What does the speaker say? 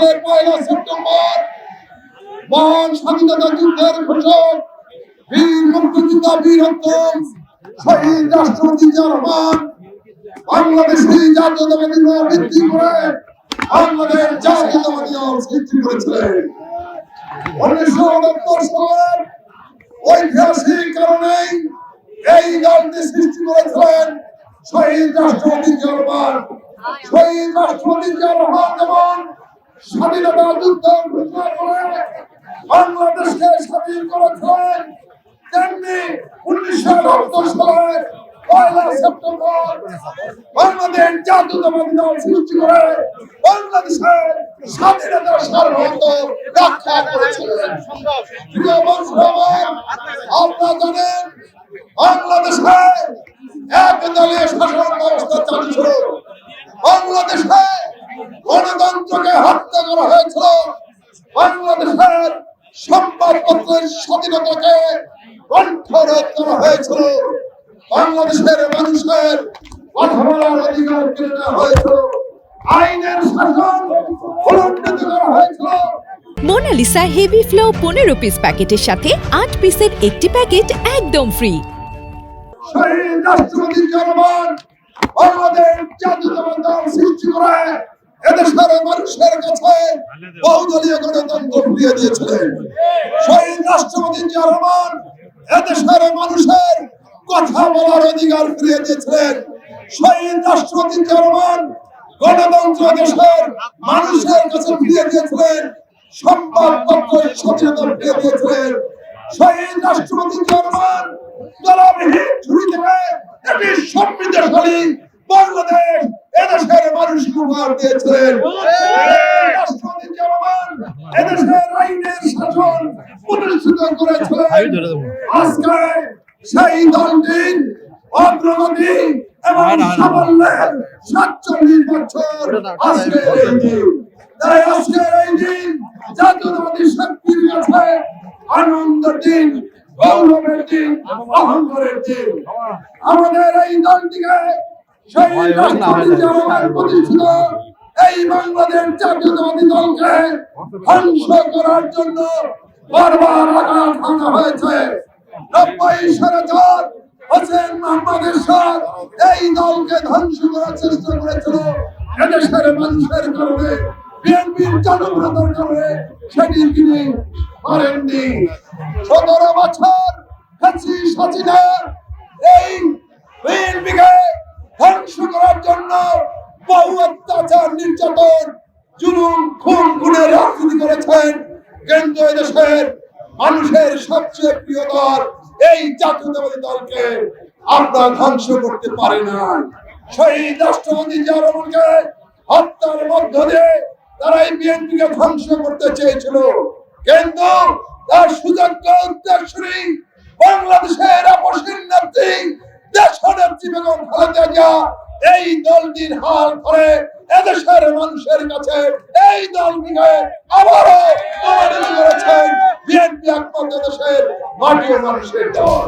সালের 1 সেপ্টেম্বর মহান স্বাধীনতা যুদ্ধের ঘোষক বীর মুক্তিযোদ্ধা বীরত্তম শহীদ রাষ্ট্রপতি জিয়া রহমান বাংলাদেশে জাতীয়তাবাদী দল ভিত্তি করে বাংলাদেশ জাতীয়তাবাদী দল সৃষ্টি করেছিলেন। 1969 সালের ঐতিহাসিক কারণে এই দলটি সৃষ্টি করেছিলেন শহীদ রাষ্ট্রপতি জিয়া রহমান। শহীদ রাষ্ট্রপতি জিয়া রহমান যেমন স্বাধীনতা যুদ্ধ ঘোষণা করে বাংলাদেশকে স্বাধীন করেছিলেন, তেমনি 1971 সালের 1 সেপ্টেম্বর বাংলাদেশ জাতীয়তাবাদী দল সৃষ্টি করে বাংলাদেশের স্বাধীনতার সার্বভৌমত্ব রক্ষা করেছিলেন। প্রিয় বন্ধুরা, আপনারা জানেন বাংলাদেশে একদলীয় শাসন ব্যবস্থা চালু ছিল। বাংলাদেশে গণতন্ত্রকে হত্যা করা হয়েছিল। বাংলাদেশের সংবাদপত্রের স্বাধীনতাকে কণ্ঠরোধ করা হয়েছিল। বাংলাদেশের মানুষের কথা বলার অধিকার কেড়ে নেওয়া হয়েছিল। আইনের শাসন উল্লঙ্ঘিত করা হয়েছিল। মোনালিসা হেভি ফ্লো 15 পিস প্যাকেটের সাথে 8 পিসের একটি প্যাকেট একদম ফ্রি। শহীদ রাষ্ট্রপতি জিয়া রহমান বাংলাদেশ জাতীয়তাবাদী দল সৃষ্টি করে এদেশের মানুষের কাছে বহুদলীয় গণতন্ত্র ফিরিয়ে দিয়েছিলেন। শহীদ রাষ্ট্রপতি জিয়া রহমান এদেশের মানুষের কথা বলার অধিকার ফিরিয়ে দিয়েছিলেন। শহীদ রাষ্ট্রপতি জিয়া রহমান গণতন্ত্র দেশের মানুষের কাছে ফিরিয়ে দিয়েছিলেন। সংবাদপত্রের স্বাধীনতা ফিরিয়ে দিয়েছিলেন। শহীদ রাষ্ট্রপতি জিয়া রহমান দলবিহীন ছুরি থেকে একটি সমৃদ্ধশালী বাংলাদেশ এদেশের মানুষকে উপহার দিয়েছিলেন। রাষ্ট্রপতি জিয়া রহমান এদেশের আইনের শাসন প্রতিষ্ঠিত করেছিলেন। আজকে সেই দলটির অগ্রগতি এবং সাফল্যের 47 বছর আজকের এই দিন। তাই আজকের এই দিন জাতীয়তাবাদী শক্তির কাছে আনন্দের দিন, গৌরবের দিন, অহংকারের দিন। আমাদের এই দলটিকে শহীদ রাষ্ট্রপতি জিয়া রহমান প্রতিষ্ঠিত এই বাংলাদেশ জাতীয়তাবাদী দলকে ধ্বংস করার জন্য বারবার আঘাত হানা হয়েছে। 90 সালের হোসেন মোহাম্মদ এরশাদ এই দলকে ধ্বংস করার চেষ্টা করেছিল। এদেশের মানুষের কারণে, বিএনপির জনপ্রিয়তার কারণে সেটি তিনি পারেননি। 17 বছর হাসিনা এই বিএনপিকে ধ্বংস করার জন্য বহু অত্যাচার, নির্যাতন, জুলুম, খুন, গুণের রাজনীতি করেছেন। কিন্তু এদেশের মানুষের সবচেয়ে প্রিয় দল এই জাতীয়তাবাদী দলকে আপনারা ধ্বংস করতে পারে না। শহীদ রাষ্ট্রপতি জিয়া রহমানকে হত্যার মধ্য দিয়ে তারা এই বিএনপিকে ধ্বংস করতে চেয়েছিল, কিন্তু তার সুযোগ্য উত্তরসূরি বাংলাদেশের আপসীন নেত্রী দেশনেত্রী বেগম খালেদা জিয়া এই দলটির হাল করে এদেশের মানুষের কাছে এই দলটিকে আবারও মনোনীত করেছেন। বিএনপি একমাত্র দেশের মাটি ও মানুষের দল।